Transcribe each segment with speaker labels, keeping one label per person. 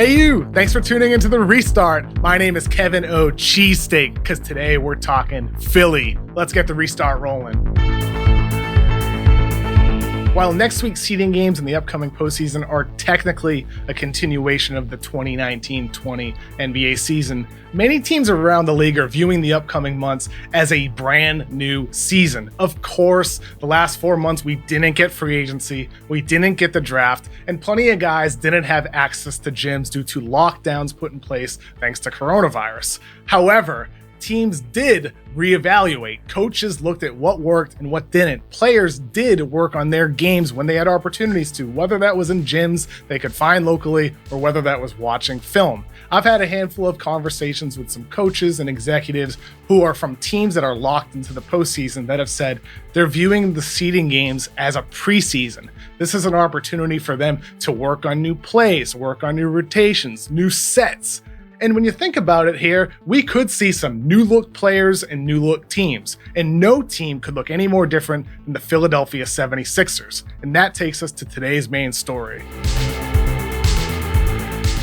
Speaker 1: Hey you, thanks for tuning into The Restart. My name is Kevin O. Cheesesteak, because today we're talking Philly. Let's get the restart rolling. While next week's seeding games in the upcoming postseason are technically a continuation of the 2019-20 NBA season, many teams around the league are viewing the upcoming months as a brand new season. Of course, the last 4 months we didn't get free agency, we didn't get the draft, and plenty of guys didn't have access to gyms due to lockdowns put in place thanks to coronavirus. However, teams did reevaluate. Coaches looked at what worked and what didn't. Players did work on their games when they had opportunities to, whether that was in gyms they could find locally or whether that was watching film. I've had a handful of conversations with some coaches and executives who are from teams that are locked into the postseason that have said they're viewing the seeding games as a preseason. This is an opportunity for them to work on new plays, work on new rotations, new sets. And when you think about it here, we could see some new look players and new look teams. And no team could look any more different than the Philadelphia 76ers. And that takes us to today's main story.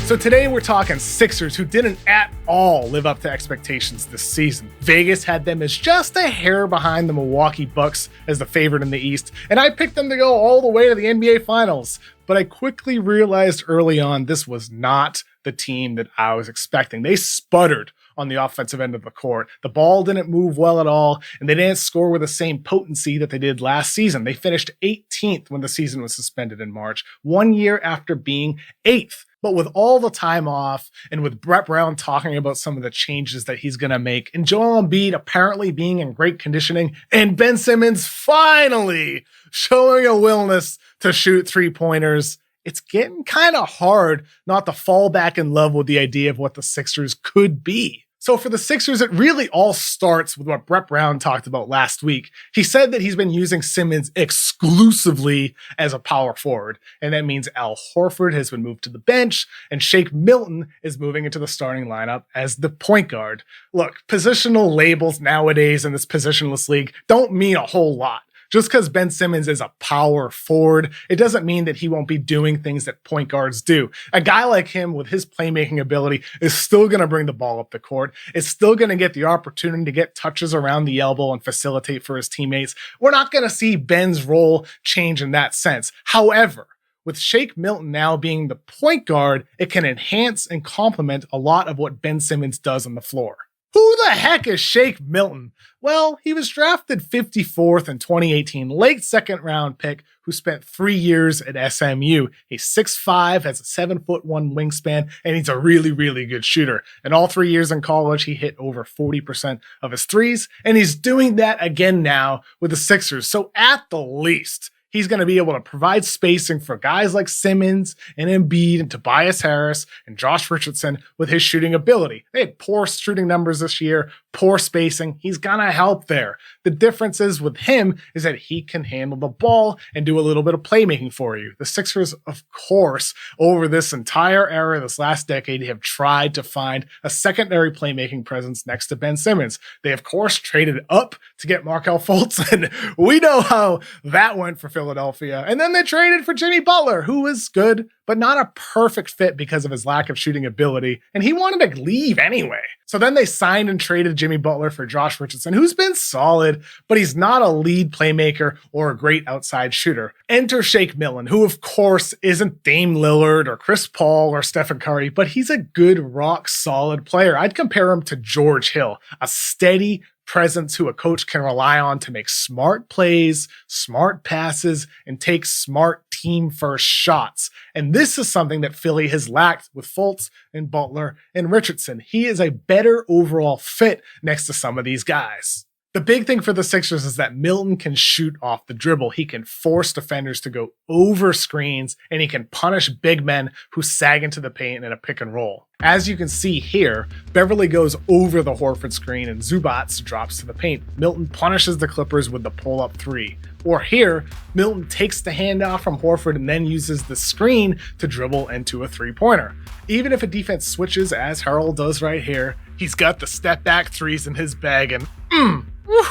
Speaker 1: So today we're talking Sixers, who didn't at all live up to expectations this season. Vegas had them as just a hair behind the Milwaukee Bucks as the favorite in the East, and I picked them to go all the way to the NBA Finals. But I quickly realized early on this was not the team that I was expecting. They sputtered on the offensive end of the court. The ball didn't move well at all, and they didn't score with the same potency that they did last season. They finished 18th when the season was suspended in March, 1 year after being 8th. But with all the time off, and with Brett Brown talking about some of the changes that he's going to make, and Joel Embiid apparently being in great conditioning, and Ben Simmons finally showing a willingness to shoot three-pointers, it's getting kind of hard not to fall back in love with the idea of what the Sixers could be. So for the Sixers, it really all starts with what Brett Brown talked about last week. He said that he's been using Simmons exclusively as a power forward, and that means Al Horford has been moved to the bench, and Shake Milton is moving into the starting lineup as the point guard. Look, positional labels nowadays in this positionless league don't mean a whole lot. Just because Ben Simmons is a power forward, it doesn't mean that he won't be doing things that point guards do. A guy like him with his playmaking ability is still going to bring the ball up the court. Is still going to get the opportunity to get touches around the elbow and facilitate for his teammates. We're not going to see Ben's role change in that sense. However, with Shake Milton now being the point guard, it can enhance and complement a lot of what Ben Simmons does on the floor. Who the heck is Shake Milton? Well, he was drafted 54th in 2018, late second round pick who spent 3 years at SMU. He's 6'5", has a 7'1" wingspan, and he's a really, really good shooter. In all 3 years in college, he hit over 40% of his threes, and he's doing that again now with the Sixers. So at the least, he's going to be able to provide spacing for guys like Simmons and Embiid and Tobias Harris and Josh Richardson with his shooting ability. They had poor shooting numbers this year, poor spacing. He's going to help there. The difference is with him is that he can handle the ball and do a little bit of playmaking for you. The Sixers, of course, over this entire era, this last decade, have tried to find a secondary playmaking presence next to Ben Simmons. They, of course, traded up to get Markelle Fultz, and we know how that went for Philadelphia. And then they traded for Jimmy Butler, who was good, but not a perfect fit because of his lack of shooting ability. And he wanted to leave anyway. So then they signed and traded Jimmy Butler for Josh Richardson, who's been solid, but he's not a lead playmaker or a great outside shooter. Enter Shake Milton, who of course isn't Dame Lillard or Chris Paul or Stephen Curry, but he's a good, rock solid player. I'd compare him to George Hill, a steady presence who a coach can rely on to make smart plays, smart passes, and take smart team first shots. And this is something that Philly has lacked with Fultz and Butler and Richardson. He is a better overall fit next to some of these guys. The big thing for the Sixers is that Milton can shoot off the dribble. He can force defenders to go over screens, and he can punish big men who sag into the paint in a pick and roll. As you can see here, Beverly goes over the Horford screen and Zubats drops to the paint. Milton punishes the Clippers with the pull-up three. Or here, Milton takes the handoff from Horford and then uses the screen to dribble into a three-pointer. Even if a defense switches, as Harold does right here, he's got the step-back threes in his bag, and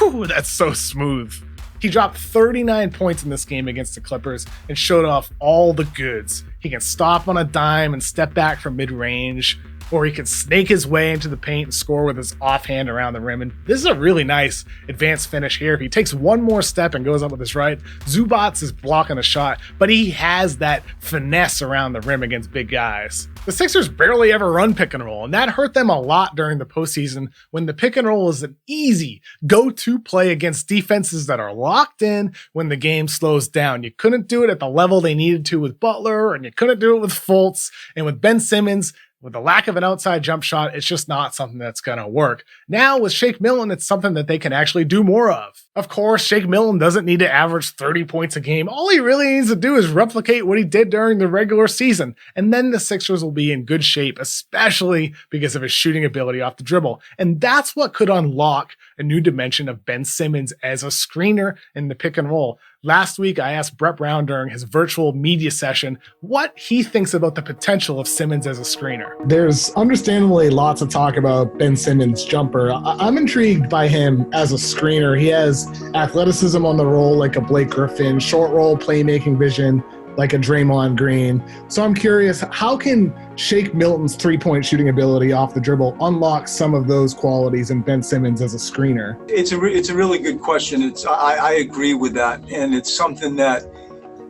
Speaker 1: woo, that's so smooth. He dropped 39 points in this game against the Clippers and showed off all the goods. He can stop on a dime and step back from mid-range, or he can snake his way into the paint and score with his offhand around the rim. And this is a really nice advanced finish here. If he takes one more step and goes up with his right, Zubats is blocking a shot, but he has that finesse around the rim against big guys. The Sixers barely ever run pick and roll, and that hurt them a lot during the postseason when the pick and roll is an easy go-to play against defenses that are locked in when the game slows down. You couldn't do it at the level they needed to with Butler, and you couldn't do it with Fultz, and with Ben Simmons. With the lack of an outside jump shot, it's just not something that's going to work. Now with Shake Milton, it's something that they can actually do more of. Of course, Shake Milton doesn't need to average 30 points a game. All he really needs to do is replicate what he did during the regular season. And then the Sixers will be in good shape, especially because of his shooting ability off the dribble. And that's what could unlock a new dimension of Ben Simmons as a screener in the pick and roll. Last week, I asked Brett Brown during his virtual media session what he thinks about the potential of Simmons as a screener.
Speaker 2: There's understandably lots of talk about Ben Simmons' jumper. I'm intrigued by him as a screener. He has athleticism on the roll like a Blake Griffin, short roll playmaking vision like a Draymond Green. So I'm curious, how can Shake Milton's three-point shooting ability off the dribble unlock some of those qualities in Ben Simmons as a screener?
Speaker 3: It's a really good question. I agree with that, and it's something that,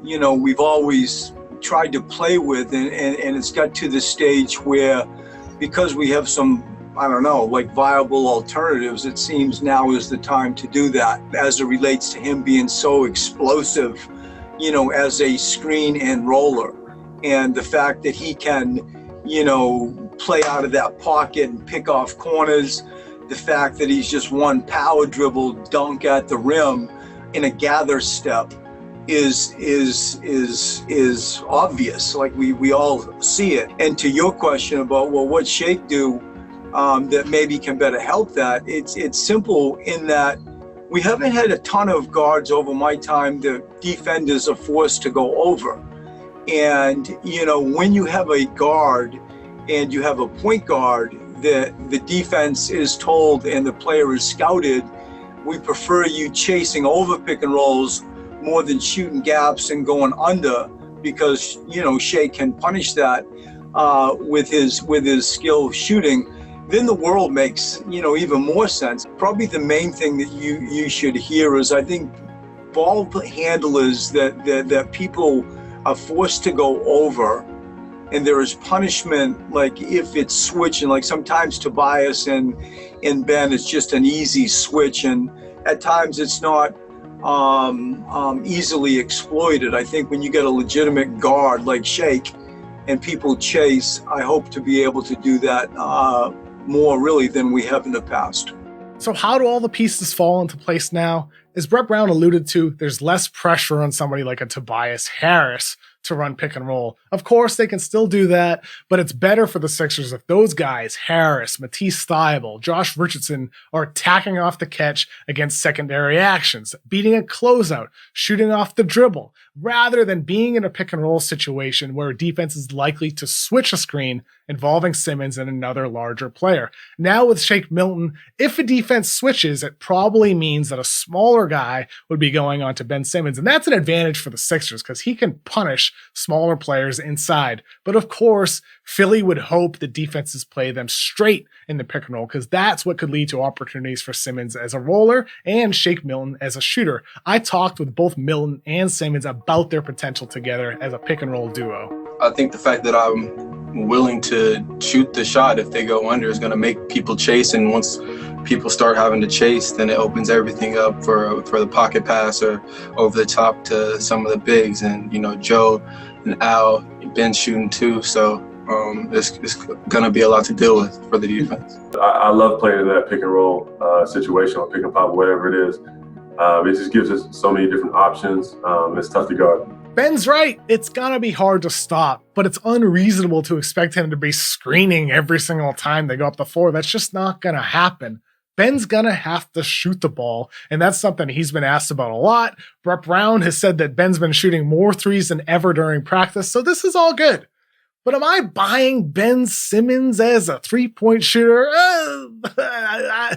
Speaker 3: you know, we've always tried to play with, and it's got to the stage where, because we have some, I don't know, like viable alternatives, it seems now is the time to do that, as it relates to him being so explosive, you know, as a screen and roller, and the fact that he can, you know, play out of that pocket and pick off corners, the fact that he's just one power dribble dunk at the rim in a gather step is obvious. Like we all see it. And to your question about, well, what Shake do that maybe can better help that, it's simple in that we haven't had a ton of guards over my time that defenders are forced to go over. And, you know, when you have a guard and you have a point guard that the defense is told and the player is scouted, we prefer you chasing over pick and rolls more than shooting gaps and going under, because, you know, Shea can punish that with his skill shooting. Then the world makes, you know, even more sense. Probably the main thing that you should hear is, I think, ball handlers that people are forced to go over, and there is punishment, like if it's switching, like sometimes Tobias and Ben, it's just an easy switch, and at times it's not easily exploited. I think when you get a legitimate guard like Shake and people chase, I hope to be able to do that more really than we have in the past.
Speaker 1: So how do all the pieces fall into place now? As Brett Brown alluded to, there's less pressure on somebody like a Tobias Harris to run pick and roll. Of course, they can still do that, but it's better for the Sixers if those guys, Harris, Matisse Thybulle, Josh Richardson, are attacking off the catch against secondary actions, beating a closeout, shooting off the dribble, rather than being in a pick and roll situation where a defense is likely to switch a screen involving Simmons and another larger player. Now with Shake Milton, if a defense switches, it probably means that a smaller guy would be going on to Ben Simmons, and that's an advantage for the Sixers because he can punish smaller players inside. But of course, Philly would hope the defenses play them straight in the pick and roll, because that's what could lead to opportunities for Simmons as a roller and Shake Milton as a shooter. I talked with both Milton and Simmons about their potential together as a pick and roll duo.
Speaker 4: I think the fact that I'm willing to shoot the shot if they go under is going to make people chase, and once people start having to chase, then it opens everything up for the pocket pass or over the top to some of the bigs. And, you know, Joe and Al, Ben shooting too, so it's going to be a lot to deal with for the defense.
Speaker 5: I love playing in that pick and roll situation or pick and pop, whatever it is. It just gives us so many different options. It's tough to guard.
Speaker 1: Ben's right. It's gonna be hard to stop, but it's unreasonable to expect him to be screening every single time they go up the floor. That's just not gonna happen. Ben's gonna have to shoot the ball, and that's something he's been asked about a lot. Brett Brown has said that Ben's been shooting more threes than ever during practice, so this is all good. But am I buying Ben Simmons as a three-point shooter? I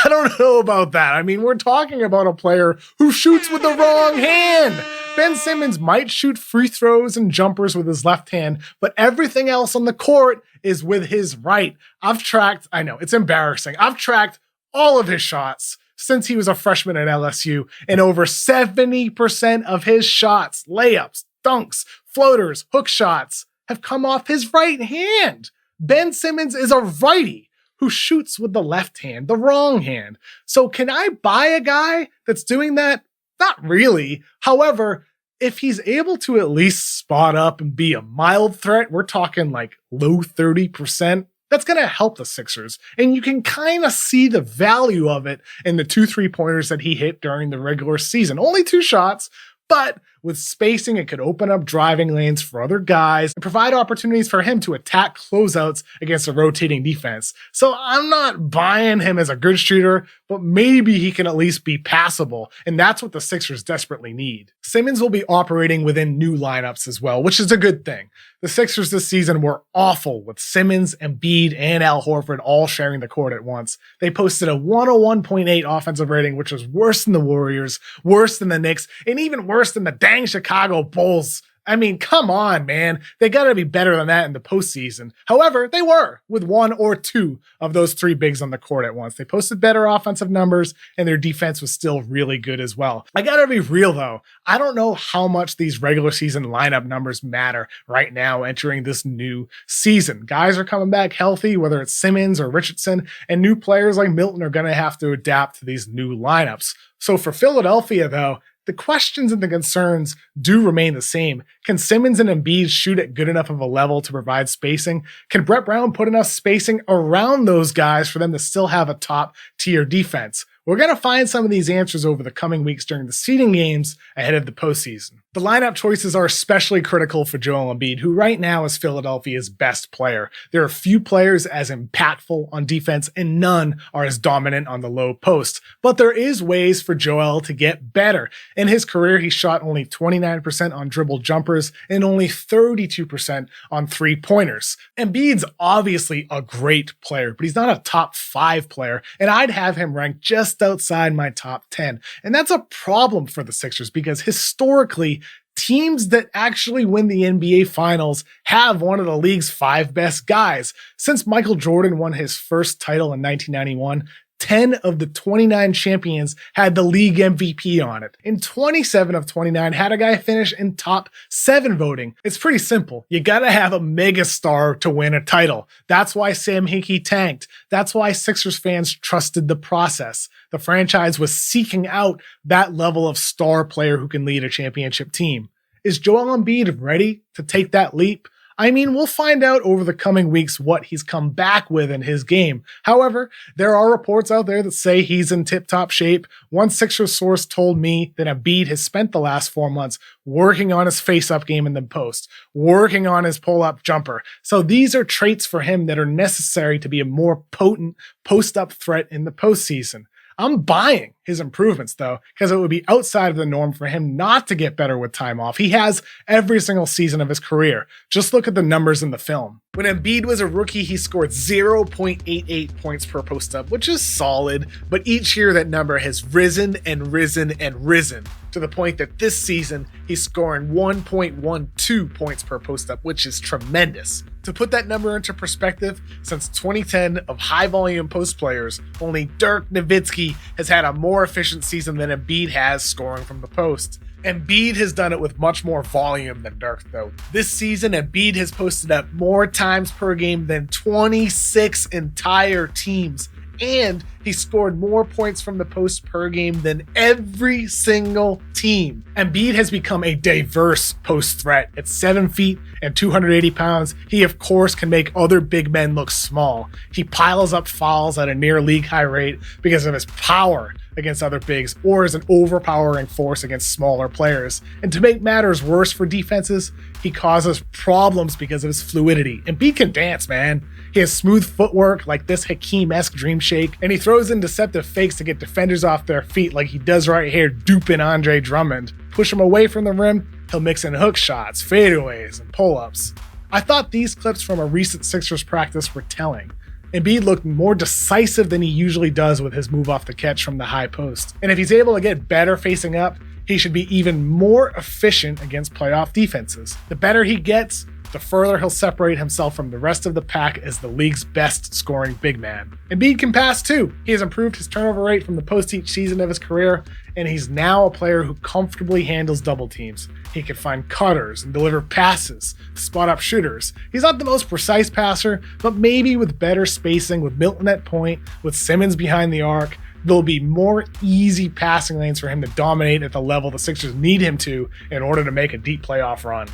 Speaker 1: don't know about that. I mean, we're talking about a player who shoots with the wrong hand. Ben Simmons might shoot free throws and jumpers with his left hand, but everything else on the court is with his right. I know, it's embarrassing. I've tracked all of his shots since he was a freshman at LSU, and over 70% of his shots, layups, dunks, floaters, hook shots, have come off his right hand. Ben Simmons is a righty who shoots with the left hand, the wrong hand. So can I buy a guy that's doing that? Not really. However, if he's able to at least spot up and be a mild threat, we're talking like low 30%, that's going to help the Sixers. And you can kind of see the value of it in the 2 3-pointers that he hit during the regular season. Only 2 shots, but with spacing, it could open up driving lanes for other guys and provide opportunities for him to attack closeouts against a rotating defense. So I'm not buying him as a good shooter, but maybe he can at least be passable, and that's what the Sixers desperately need. Simmons will be operating within new lineups as well, which is a good thing. The Sixers this season were awful with Simmons, Embiid, and Al Horford all sharing the court at once. They posted a 101.8 offensive rating, which was worse than the Warriors, worse than the Knicks, and even worse than the dang Chicago Bulls. I mean, come on, man. They got to be better than that in the postseason. However, they were with 1 or 2 of those 3 bigs on the court at once. They posted better offensive numbers, and their defense was still really good as well. I got to be real, though. I don't know how much these regular season lineup numbers matter right now entering this new season. Guys are coming back healthy, whether it's Simmons or Richardson, and new players like Milton are going to have to adapt to these new lineups. So for Philadelphia, though, the questions and the concerns do remain the same. Can Simmons and Embiid shoot at good enough of a level to provide spacing? Can Brett Brown put enough spacing around those guys for them to still have a top-tier defense? We're going to find some of these answers over the coming weeks during the seeding games ahead of the postseason. The lineup choices are especially critical for Joel Embiid, who right now is Philadelphia's best player. There are few players as impactful on defense, and none are as dominant on the low post. But there is ways for Joel to get better. In his career, he shot only 29% on dribble jumpers and only 32% on 3-pointers. Embiid's obviously a great player, but he's not a top 5 player, and I'd have him ranked just outside my top 10. And that's a problem for the Sixers because historically, teams that actually win the NBA Finals have one of the league's 5 best guys. Since Michael Jordan won his first title in 1991, 10 of the 29 champions had the league MVP on it. And 27 of 29 had a guy finish in top 7 voting. It's pretty simple. You gotta have a megastar to win a title. That's why Sam Hinkie tanked. That's why Sixers fans trusted the process. The franchise was seeking out that level of star player who can lead a championship team. Is Joel Embiid ready to take that leap? I mean, we'll find out over the coming weeks what he's come back with in his game. However, there are reports out there that say he's in tip-top shape. One Sixers source told me that Embiid has spent the last 4 months working on his face-up game in the post, working on his pull-up jumper. So these are traits for him that are necessary to be a more potent post-up threat in the postseason. I'm buying his improvements, though, because it would be outside of the norm for him not to get better with time off. He has every single season of his career. Just look at the numbers in the film. When Embiid was a rookie, he scored 0.88 points per post-up, which is solid, but each year that number has risen and risen and risen to the point that this season he's scoring 1.12 points per post-up, which is tremendous. To put that number into perspective, since 2010 of high-volume post players, only Dirk Nowitzki has had a more efficient season than Embiid has scoring from the post. Embiid has done it with much more volume than Dirk, though. This season, Embiid has posted up more times per game than 26 entire teams, and he scored more points from the post per game than every single team. Embiid has become a diverse post threat. At 7 feet and 280 pounds, he of course can make other big men look small. He piles up fouls at a near league high rate because of his power against other bigs, or as an overpowering force against smaller players. And to make matters worse for defenses, he causes problems because of his fluidity. Embiid can dance, man. He has smooth footwork like this Hakeem-esque dream shake, and he throws in deceptive fakes to get defenders off their feet like he does right here duping Andre Drummond. Push him away from the rim, he'll mix in hook shots, fadeaways, and pull-ups. I thought these clips from a recent Sixers practice were telling. Embiid looked more decisive than he usually does with his move off the catch from the high post. And if he's able to get better facing up, he should be even more efficient against playoff defenses. The better he gets, the further he'll separate himself from the rest of the pack as the league's best scoring big man. Embiid can pass too. He has improved his turnover rate from the post each season of his career, and he's now a player who comfortably handles double teams. He can find cutters and deliver passes, spot up shooters. He's not the most precise passer, but maybe with better spacing, with Milton at point, with Simmons behind the arc, there'll be more easy passing lanes for him to dominate at the level the Sixers need him to in order to make a deep playoff run.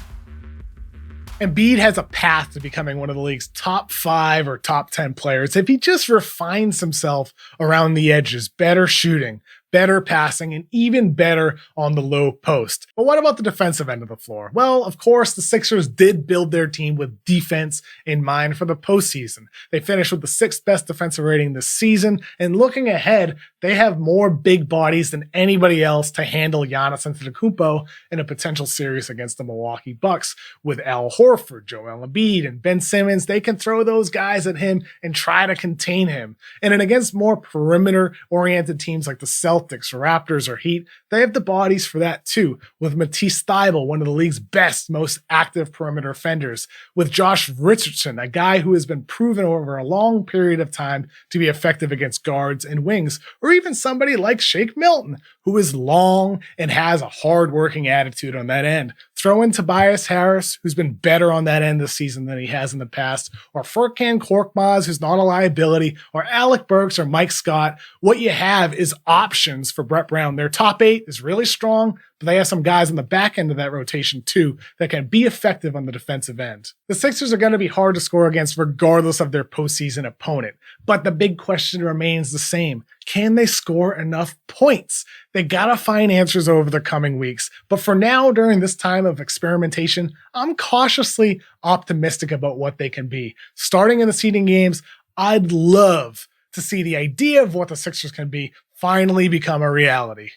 Speaker 1: Embiid has a path to becoming one of the league's top 5 or top 10 players if he just refines himself around the edges, better shooting, better passing, and even better on the low post. But what about the defensive end of the floor? Well, of course, the Sixers did build their team with defense in mind for the postseason. They finished with the 6th best defensive rating this season, and looking ahead, they have more big bodies than anybody else to handle Giannis Antetokounmpo in a potential series against the Milwaukee Bucks. With Al Horford, Joel Embiid, and Ben Simmons, they can throw those guys at him and try to contain him. And against more perimeter-oriented teams like the Celtics, Raptors, or Heat, they have the bodies for that too, with Matisse Thybulle, one of the league's best, most active perimeter defenders, with Josh Richardson, a guy who has been proven over a long period of time to be effective against guards and wings, or even somebody like Shake Milton, who is long and has a hard-working attitude on that end. Throw in Tobias Harris, who's been better on that end this season than he has in the past, or Furkan Korkmaz, who's not a liability, or Alec Burks or Mike Scott. What you have is options for Brett Brown. Their top 8 is really strong, but they have some guys on the back end of that rotation too that can be effective on the defensive end. The Sixers are going to be hard to score against regardless of their postseason opponent, but the big question remains the same. Can they score enough points? They gotta find answers over the coming weeks. But for now, during this time of experimentation, I'm cautiously optimistic about what they can be. Starting in the seeding games, I'd love to see the idea of what the Sixers can be finally become a reality.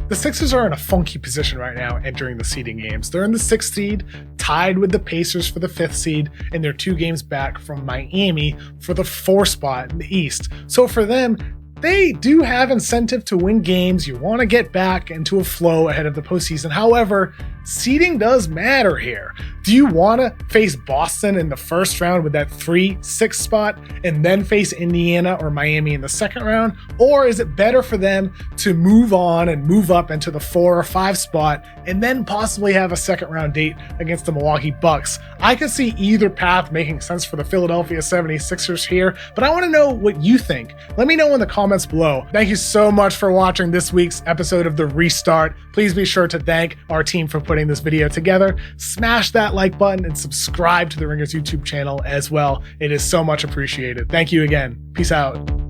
Speaker 1: The Sixers are in a funky position right now entering the seeding games. They're in the 6th seed, tied with the Pacers for the 5th seed, and they're 2 games back from Miami for the 4th spot in the East. So for them, they do have incentive to win games. You want to get back into a flow ahead of the postseason. However, seeding does matter here. Do you want to face Boston in the first round with that 3-6 spot and then face Indiana or Miami in the second round? Or is it better for them to move on and move up into the 4 or 5 spot and then possibly have a second round date against the Milwaukee Bucks? I could see either path making sense for the Philadelphia 76ers here, but I want to know what you think. Let me know in the comments below. Thank you so much for watching this week's episode of The Restart. Please be sure to thank our team for putting this video together. Smash that like button and subscribe to the Ringers YouTube channel as well. It is so much appreciated. Thank you again. Peace out.